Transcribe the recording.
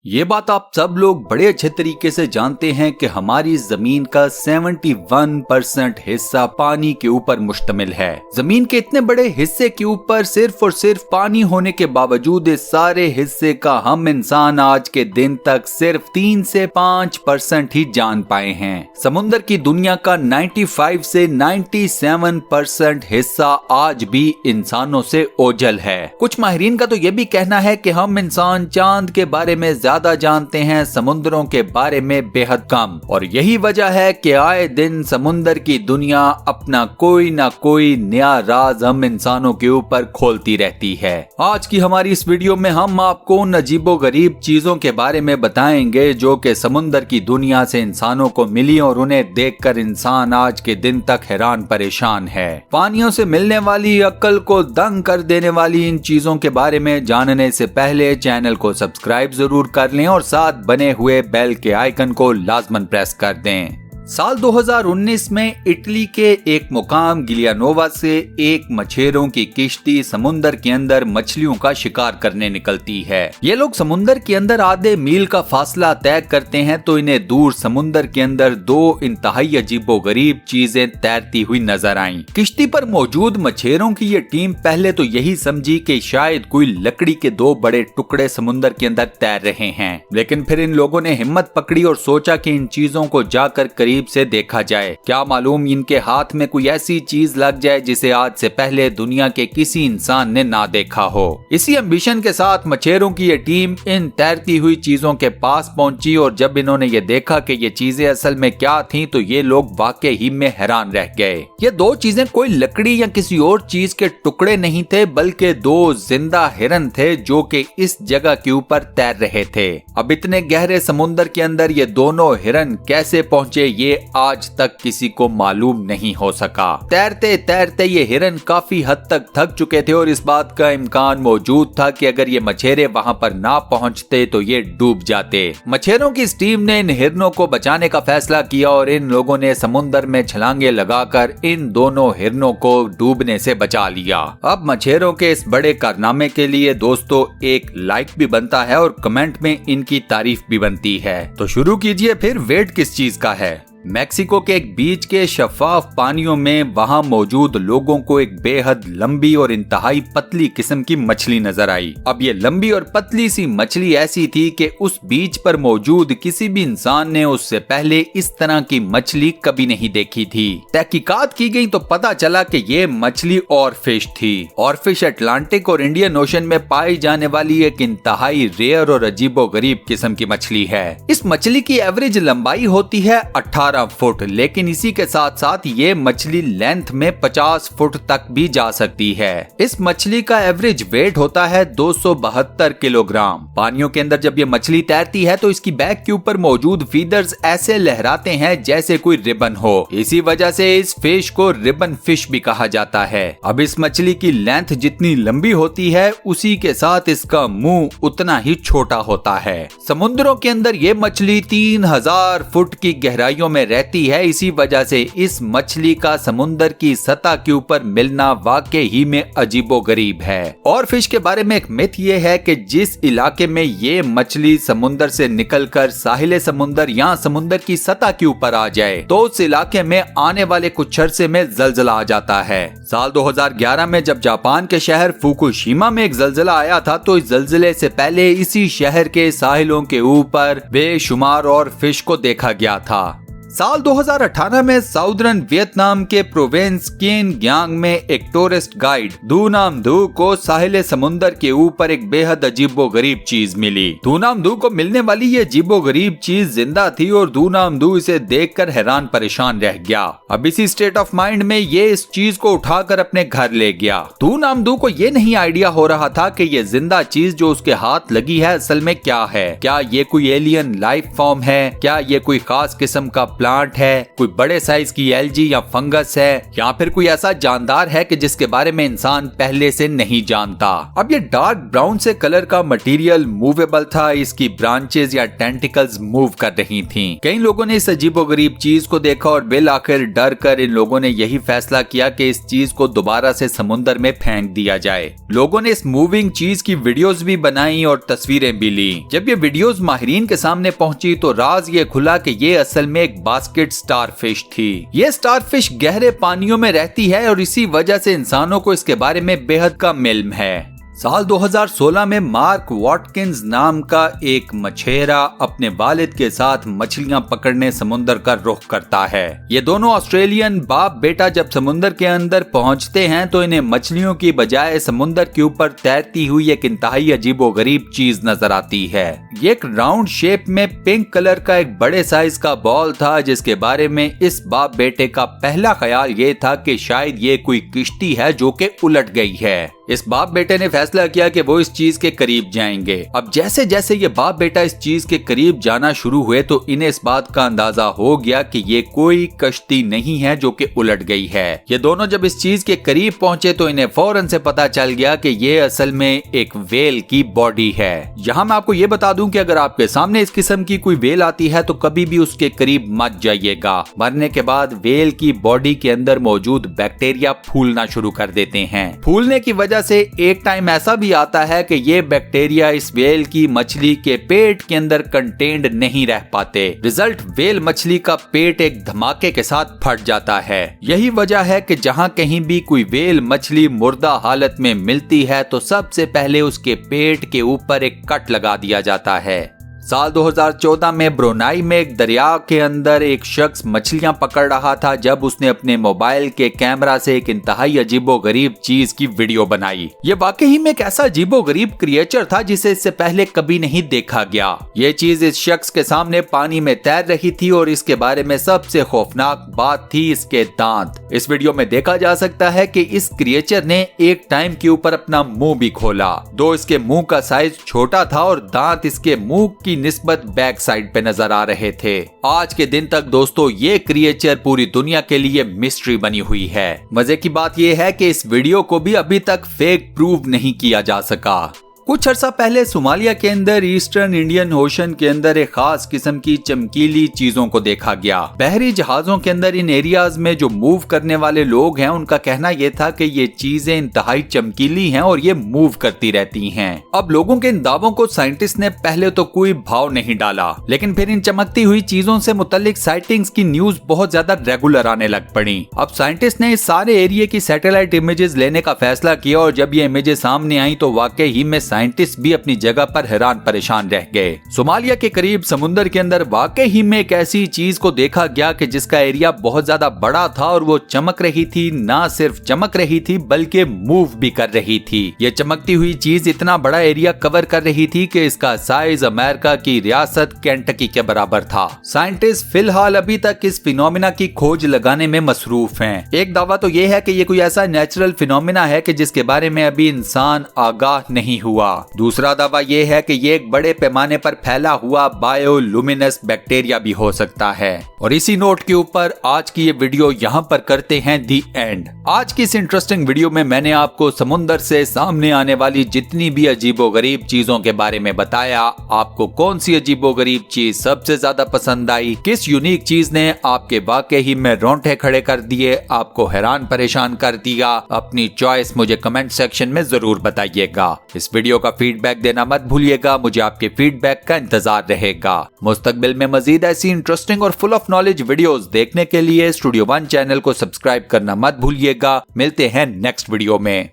ये बात आप सब लोग बड़े अच्छे तरीके से जानते हैं कि हमारी जमीन का 71% हिस्सा पानी के ऊपर मुश्तमिल है। जमीन के इतने बड़े हिस्से के ऊपर सिर्फ और सिर्फ पानी होने के बावजूद इस सारे हिस्से का हम इंसान आज के दिन तक सिर्फ 3 से 5% ही जान पाए हैं। समुद्र की दुनिया का 95 से 97% हिस्सा आज भी इंसानों से ओझल है। कुछ माहिरीन का तो ये भी कहना है कि हम इंसान चांद के बारे में ज्यादा जानते हैं, समुद्रों के बारे में बेहद कम। और यही वजह है कि आए दिन समुद्र की दुनिया अपना कोई ना कोई नया राज हम इंसानों के ऊपर खोलती रहती है। आज की हमारी इस वीडियो में हम आपको उन अजीबोगरीब चीजों के बारे में बताएंगे जो कि समुद्र की दुनिया से इंसानों को मिली और उन्हें देखकर इंसान आज के दिन तक हैरान परेशान है। पानियों से मिलने वाली अक्ल को दंग कर देने वाली इन चीजों के बारे में जानने से पहले चैनल को सब्सक्राइब जरूर कर लें और साथ बने हुए बेल के आइकन को लाजमन प्रेस कर दें। साल 2019 में इटली के एक मुकाम गिलियानोवा से एक मछेरों की किश्ती समुद्र के अंदर मछलियों का शिकार करने निकलती है। ये लोग समुद्र के अंदर आधे मील का फासला तय करते हैं तो इन्हें दूर समुद्र के अंदर दो इंतहाई अजीबोगरीब चीजें तैरती हुई नजर आईं। किश्ती पर मौजूद मछेरों की ये टीम पहले तो यही समझी कि शायद कोई लकड़ी के दो बड़े टुकड़े समुद्र के अंदर तैर रहे हैं, लेकिन फिर इन लोगों ने हिम्मत पकड़ी और सोचा कि इन चीजों को जाकर करीब से देखा जाए, क्या मालूम इनके हाथ में कोई ऐसी चीज लग जाए जिसे आज से पहले दुनिया के किसी इंसान ने ना देखा हो। इसी एम्बिशन के साथ मछेरों की ये टीम इन तैरती हुई चीजों के पास पहुंची और जब इन्होंने ये देखा कि ये चीजें असल में क्या थीं तो ये लोग वाकई ही में हैरान रह गए। ये दो चीजें कोई लकड़ी या किसी और चीज के टुकड़े नहीं थे, बल्कि दो जिंदा हिरन थे जो कि इस जगह के ऊपर तैर रहे थे। अब इतने गहरे समुद्र के अंदर ये दोनों हिरन कैसे पहुंचे ये आज तक किसी को मालूम नहीं हो सका। तैरते तैरते ये हिरन काफी हद तक थक चुके थे और इस बात का इम्कान मौजूद था कि अगर ये मछेरे वहां पर ना पहुंचते तो ये डूब जाते। मछेरों की इस टीम ने इन हिरनों को बचाने का फैसला किया और इन लोगों ने समुद्र में छलांगे लगाकर इन दोनों हिरनों को डूबने से बचा लिया। अब मछेरों के इस बड़े कारनामे के लिए दोस्तों एक लाइक भी बनता है और कमेंट में इनकी तारीफ भी बनती है। तो शुरू कीजिए फिर, वेट किस चीज का है। मैक्सिको के एक बीच के शफाफ पानियों में वहां मौजूद लोगों को एक बेहद लंबी और इंतहाई पतली किस्म की मछली नजर आई। अब ये लंबी और पतली सी मछली ऐसी थी कि उस बीच पर मौजूद किसी भी इंसान ने उससे पहले इस तरह की मछली कभी नहीं देखी थी। तहकीकात की गई तो पता चला कि ये मछली ऑरफिश थी। ऑरफिश अटलांटिक और इंडियन ओशन में पाई जाने वाली एक इंतहाई रेयर और अजीबोगरीब किस्म की मछली है। इस मछली की एवरेज लंबाई होती है 18 फुट, लेकिन इसी के साथ साथ ये मछली लेंथ में 50 फुट तक भी जा सकती है। इस मछली का एवरेज वेट होता है 272 किलोग्राम। पानियों के अंदर जब ये मछली तैरती है तो इसकी बैक के ऊपर मौजूद फीदर्स ऐसे लहराते हैं जैसे कोई रिबन हो। इसी वजह से इस फिश को रिबन फिश भी कहा जाता है। अब इस मछली की लेंथ जितनी लंबी होती है उसी के साथ इसका मुंह उतना ही छोटा होता है। समुद्रों के अंदर ये मछली 3000 फुट की गहराइयों में रहती है। इसी वजह से इस मछली का समुद्र की सतह के ऊपर मिलना वाकई ही में अजीबोगरीब है। और फिश के बारे में एक मिथ ये है कि जिस इलाके में ये मछली समुद्र से निकलकर साहिल समुद्र या समुद्र की सतह के ऊपर आ जाए तो उस इलाके में आने वाले कुछ अरसे में जलजला आ जाता है। साल 2011 में जब जापान के शहर फुकुशिमा में एक जलजला आया था तो इस जलजले से पहले इसी शहर के साहिलों के ऊपर बेशुमार और फिश को देखा गया था। साल 2018 में साउदर्न वियतनाम के प्रोविंस किन ग्यांग में एक टूरिस्ट गाइड दू नाम दू को साहिल समुद्र के ऊपर एक बेहद अजीबोगरीब चीज मिली। दू नाम दू को मिलने वाली ये अजीबोगरीब चीज जिंदा थी और दू नाम दू इसे देखकर हैरान परेशान रह गया। अब इसी स्टेट ऑफ माइंड में ये इस चीज को उठाकर अपने घर ले गया। दू नाम दू को ये नहीं आइडिया हो रहा था कि ये जिंदा चीज जो उसके हाथ लगी है असल में क्या है। क्या ये कोई एलियन लाइफ फॉर्म है? क्या ये कोई खास किस्म का प्लांट है, कोई बड़े साइज की एल्गी या फंगस है, या फिर कोई ऐसा जानदार है कि जिसके बारे में इंसान पहले से नहीं जानता। अब ये डार्क ब्राउन से कलर का मटेरियल मूवेबल था, इसकी ब्रांचेस या टेंटिकल्स मूव कर रही थीं। कई लोगों ने इस अजीबोगरीब चीज को देखा और बिल आखिर डर कर इन लोगों ने यही फैसला किया कि इस चीज को दोबारा से समुद्र में फेंक दिया जाए। लोगों ने इस मूविंग चीज की वीडियोस भी बनाई और तस्वीरें भी ली। जब ये वीडियोस माहिरीन के सामने पहुंची तो राज ये खुला कि ये असल में एक बास्केट स्टारफिश थी। ये स्टारफिश गहरे पानियों में रहती है और इसी वजह से इंसानों को इसके बारे में बेहद कम इल्म है। साल 2016 में मार्क वॉटकिंस नाम का एक मछेरा अपने वालिद के साथ मछलियां पकड़ने समुद्र का रुख करता है। ये दोनों ऑस्ट्रेलियन बाप बेटा जब समुद्र के अंदर पहुंचते हैं तो इन्हें मछलियों की बजाय समुद्र के ऊपर तैरती हुई एक इंतहाई अजीबोगरीब चीज नजर आती है। ये एक राउंड शेप में पिंक कलर का एक बड़े साइज का बॉल था, जिसके बारे में इस बाप बेटे का पहला ख्याल ये था कि शायद ये कोई किश्ती है जो कि उलट गई है। इस बाप बेटे ने फैसला किया कि वो इस चीज के करीब जाएंगे। अब जैसे जैसे ये बाप बेटा इस चीज के करीब जाना शुरू हुए तो इन्हें इस बात का अंदाजा हो गया कि ये कोई कश्ती नहीं है जो कि उलट गई है। ये दोनों जब इस चीज के करीब पहुंचे तो इन्हें फौरन से पता चल गया कि ये असल में एक वेल की बॉडी है। यहाँ मैं आपको ये बता दूं कि अगर आपके सामने इस किस्म की कोई वेल आती है तो कभी भी उसके करीब मत जाइएगा। मरने के बाद वेल की बॉडी के अंदर मौजूद बैक्टीरिया फूलना शुरू कर देते हैं। फूलने की वजह से एक टाइम ऐसा भी आता है कि ये बैक्टीरिया इस वेल की मछली के पेट के अंदर कंटेन्ड नहीं रह पाते। रिजल्ट वेल मछली का पेट एक धमाके के साथ फट जाता है। यही वजह है कि जहां कहीं भी कोई वेल मछली मुर्दा हालत में मिलती है तो सबसे पहले उसके पेट के ऊपर एक कट लगा दिया जाता है। साल 2014 में ब्रुनाई में एक दरिया के अंदर एक शख्स मछलियां पकड़ रहा था जब उसने अपने मोबाइल के कैमरा से एक इंतहाई अजीबोगरीब चीज की वीडियो बनाई। ये वाकई में एक ऐसा अजीबोगरीब क्रिएचर था जिसे इससे पहले कभी नहीं देखा गया। ये चीज इस शख्स के सामने पानी में तैर रही थी और इसके बारे में सबसे खौफनाक बात थी इसके दांत। इस वीडियो में देखा जा सकता है कि इस क्रिएचर ने एक टाइम के ऊपर अपना मुंह भी खोला। दो इसके मुंह का साइज छोटा था और दांत इसके मुंह की निस्बत बैक साइड पे नजर आ रहे थे। आज के दिन तक दोस्तों ये क्रिएचर पूरी दुनिया के लिए मिस्ट्री बनी हुई है। मजे की बात यह है कि इस वीडियो को भी अभी तक फेक प्रूव नहीं किया जा सका। कुछ अर्सा पहले सोमालिया के अंदर ईस्टर्न इंडियन ओशन के अंदर एक खास किस्म की चमकीली चीजों को देखा गया। बहरी जहाजों के अंदर इन एरियाज में जो मूव करने वाले लोग हैं उनका कहना यह था कि ये चीजें इंतहाई चमकीली हैं और ये मूव करती रहती हैं। अब लोगों के इन दावों को साइंटिस्ट ने पहले तो कोई भाव नहीं डाला, लेकिन फिर इन चमकती हुई चीजों से मुतल्लिक साइटिंग्स की न्यूज बहुत ज्यादा रेगुलर आने लग पड़ी। अब साइंटिस्ट ने इस सारे एरिया की सैटेलाइट इमेजेस लेने का फैसला किया और जब ये इमेजेस सामने आई तो वाकई ही में साइंटिस्ट भी अपनी जगह पर हैरान परेशान रह गए। सोमालिया के करीब समुद्र के अंदर वाकई ही में एक ऐसी चीज को देखा गया कि जिसका एरिया बहुत ज्यादा बड़ा था और वो चमक रही थी। ना सिर्फ चमक रही थी बल्कि मूव भी कर रही थी। ये चमकती हुई चीज इतना बड़ा एरिया कवर कर रही थी कि इसका साइज अमेरिका की रियासत केंटकी के बराबर था। साइंटिस्ट फिलहाल अभी तक इस फिनोमिना की खोज लगाने में मसरूफ हैं। एक दावा तो ये है कि ये कोई ऐसा नेचुरल फिनोमिना है कि जिसके बारे में अभी इंसान आगाह नहीं हुआ। दूसरा दावा यह है कि ये एक बड़े पैमाने पर फैला हुआ बायोलुमिनस बैक्टीरिया भी हो सकता है। और इसी नोट के ऊपर आज की ये वीडियो यहाँ पर करते हैं दी एंड। आज की इस इंटरेस्टिंग वीडियो में मैंने आपको समुद्र से सामने आने वाली जितनी भी अजीबोगरीब चीजों के बारे में बताया। आपको कौन सी अजीबोगरीब चीज सबसे ज्यादा पसंद आई, किस यूनिक चीज ने आपके वाकई ही में रोंगटे खड़े कर दिए, आपको हैरान परेशान कर दिया, अपनी चॉइस मुझे कमेंट सेक्शन में जरूर बताइएगा। इस वीडियो का फीडबैक देना मत भूलिएगा, मुझे आपके फीडबैक का इंतजार रहेगा। मुस्तकबिल में मजीद ऐसी इंटरेस्टिंग और फुल ऑफ नॉलेज वीडियोस देखने के लिए स्टूडियो वन चैनल को सब्सक्राइब करना मत भूलिएगा। मिलते हैं नेक्स्ट वीडियो में।